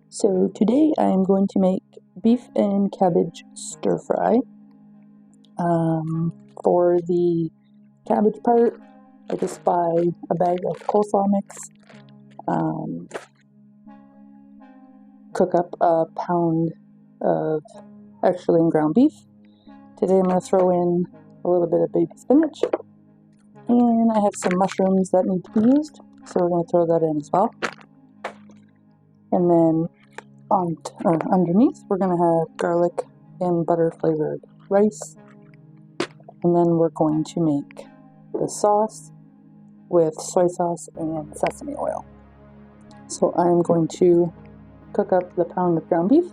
So today I'm going to make beef and cabbage stir fry. For the cabbage part, I just buy a bag of coleslaw mix, cook up a pound of extra lean ground beef. Today I'm going to throw in a little bit of baby spinach, and I have some mushrooms that need to be used, so we're going to throw that in as well. And then underneath we're going to have garlic and butter flavored rice, and then we're going to make the sauce with soy sauce and sesame oil. So I'm going to cook up the pound of ground beef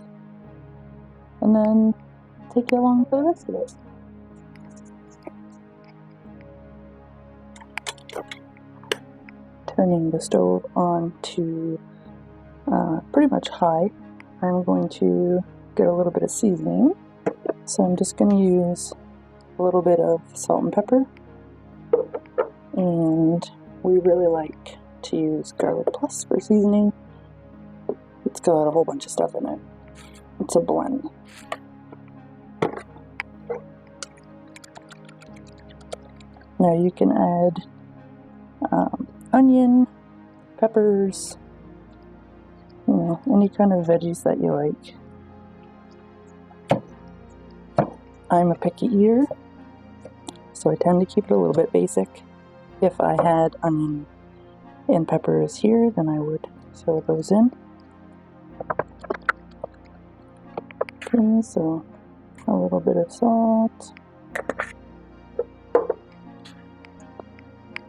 and then take you along for the rest of it. Turning the stove on to pretty much high, I'm going to get a little bit of seasoning. So I'm just going to use a little bit of salt and pepper, and we really like to use garlic plus for seasoning. It's got a whole bunch of stuff in it. It's a blend. Now you can add onion, peppers, any kind of veggies that you like. I'm a picky eater, so I tend to keep it a little bit basic. If I had onion and peppers here, then I would throw those in. Okay, so a little bit of salt,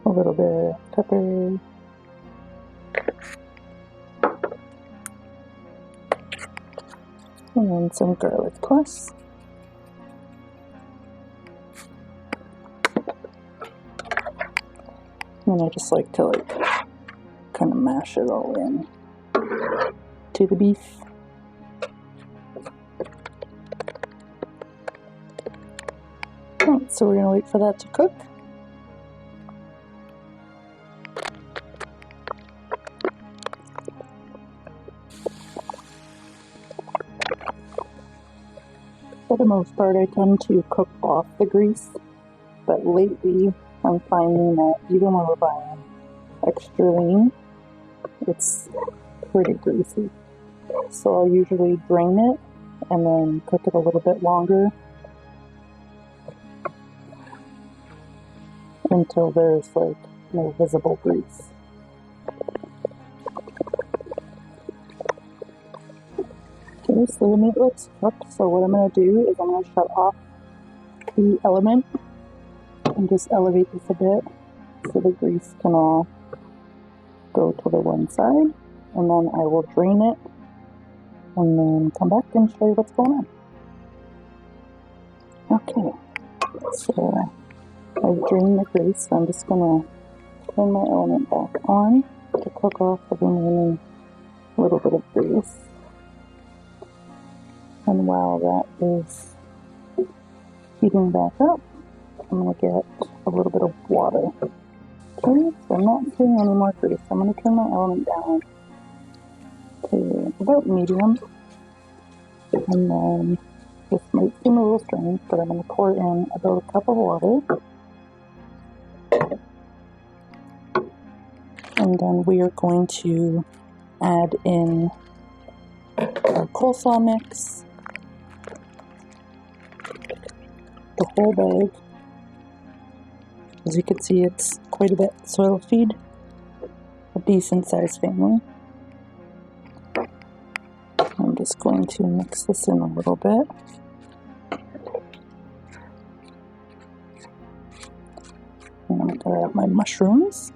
a little bit of pepper, and then some garlic plus. And I just like to kind of mash it all in to the beef. Right, so we're going to wait for that to cook. For the most part, I tend to cook off the grease, but lately I'm finding that even when we're buying extra lean, it's pretty greasy. So I'll usually drain it and then cook it a little bit longer until there's no visible grease. Okay, so the meat looks cooked, so what I'm going to do is I'm going to shut off the element and just elevate this a bit so the grease can all go to the one side, and then I will drain it and then come back and show you what's going on. Okay, so I've drained the grease, so I'm just going to turn my element back on to cook off the remaining little bit of grease. And while that is heating back up, I'm going to get a little bit of water. Okay, so I'm not putting any more grease. I'm going to turn my element down to about medium. And then, this might seem a little strange, but I'm going to pour in about a cup of water. And then we are going to add in our coleslaw mix, the whole bag. As you can see, it's quite a bit soil feed, a decent sized family. I'm just going to mix this in a little bit. And I'm going to grab my mushrooms,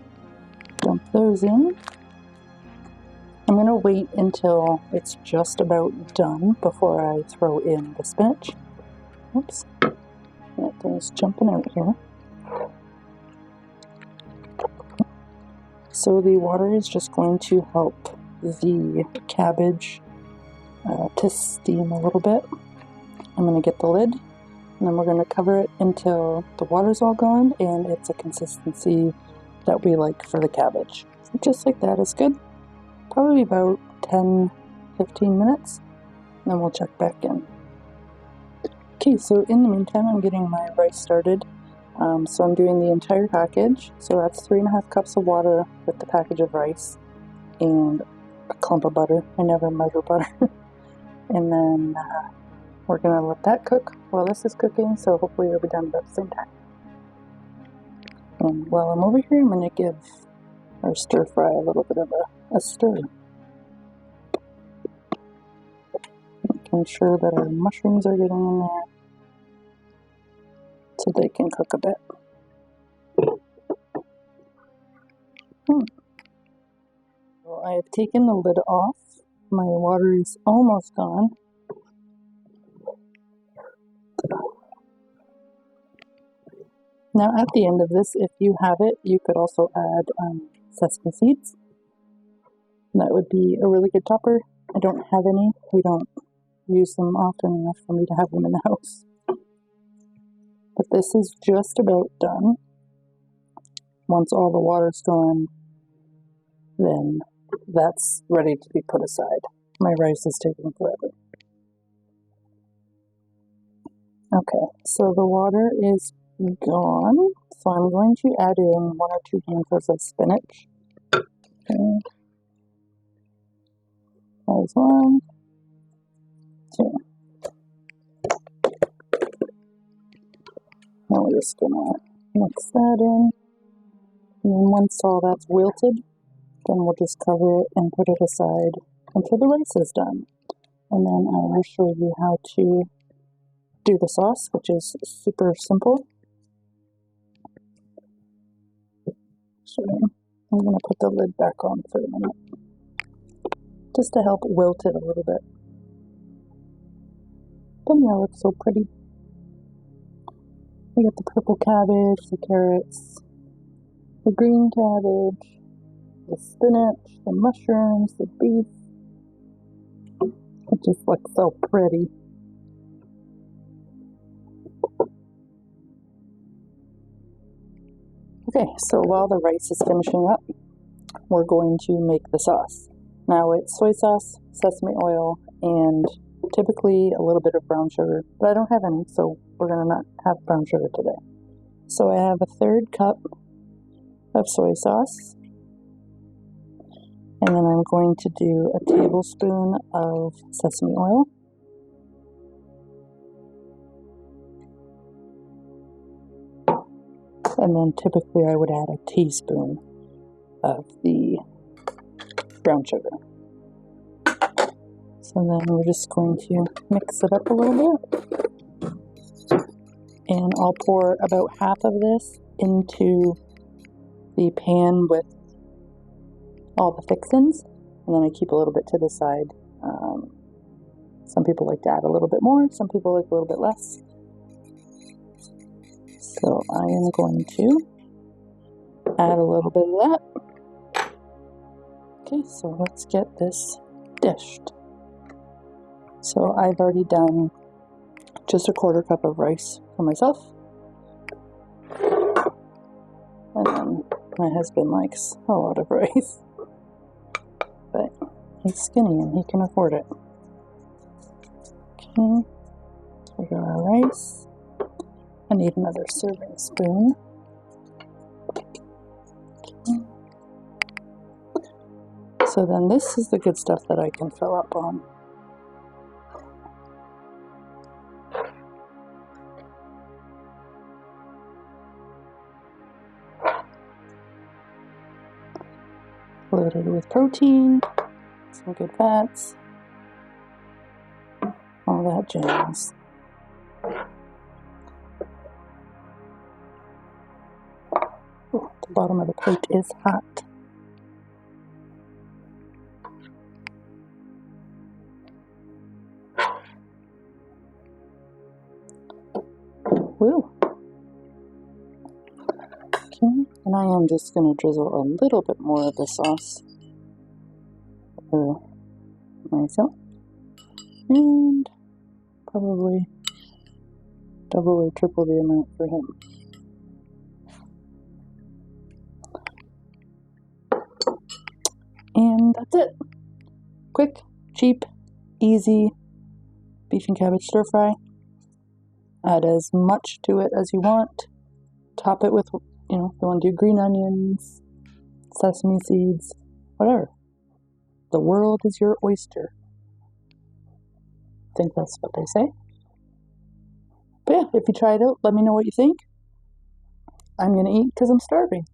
dump those in. I'm going to wait until it's just about done before I throw in the spinach. Oops, that thing's jumping out here. So the water is just going to help the cabbage to steam a little bit. I'm going to get the lid, and then we're going to cover it until the water's all gone and it's a consistency that we like for the cabbage. Just like that is good. Probably about 10-15 minutes, and then we'll check back in. Okay, so in the meantime, I'm getting my rice started. So I'm doing the entire package. So that's 3.5 cups of water with the package of rice and a clump of butter. I never measure butter. And then we're gonna let that cook while this is cooking, so hopefully it'll be done about the same time. And while I'm over here, I'm gonna give or stir fry a little bit of a stir. Making sure that our mushrooms are getting in there so they can cook a bit. Well, I have taken the lid off. My water is almost gone. Now at the end of this, if you have it, you could also add sesame seeds. That would be a really good topper. I don't have any. We don't use them often enough for me to have them in the house. But this is just about done. Once all the water's gone, then that's ready to be put aside. My rice is taking forever. Okay, so the water is gone, so I'm going to add in 1 or 2 handfuls of spinach. Okay. There's 1, 2. Now we're just gonna mix that in. And then once all that's wilted, then we'll just cover it and put it aside until the rice is done. And then I will show you how to do the sauce, which is super simple. So I'm going to put the lid back on for a minute, just to help wilt it a little bit. Doesn't that look so pretty? We got the purple cabbage, the carrots, the green cabbage, the spinach, the mushrooms, the beef. It just looks so pretty. Okay, so while the rice is finishing up, we're going to make the sauce. Now it's soy sauce, sesame oil, and typically a little bit of brown sugar, but I don't have any, so we're going to not have brown sugar today. So I have a 1/3 cup of soy sauce, and then I'm going to do a tablespoon of sesame oil. And then typically I would add a teaspoon of the brown sugar. So then we're just going to mix it up a little bit. And I'll pour about half of this into the pan with all the fixins, and then I keep a little bit to the side. Some people like to add a little bit more, some people like a little bit less. So I am going to add a little bit of that. Okay, so let's get this dished. So I've already done just a 1/4 cup of rice for myself. And then my husband likes a lot of rice. But he's skinny and he can afford it. Okay, so we got our rice. I need another serving spoon. Okay. So then this is the good stuff that I can fill up on. Loaded with protein, some good fats, all that jazz. Ooh, the bottom of the plate is hot. Woo! Okay, and I am just going to drizzle a little bit more of the sauce for myself, and probably double or triple the amount for him. that's it. Quick, cheap, easy beef and cabbage stir fry. Add as much to it as you want. Top it with, if you want to do green onions, sesame seeds, whatever. The world is your oyster. I think that's what they say. But yeah, if you try it out, let me know what you think. I'm going to eat because I'm starving.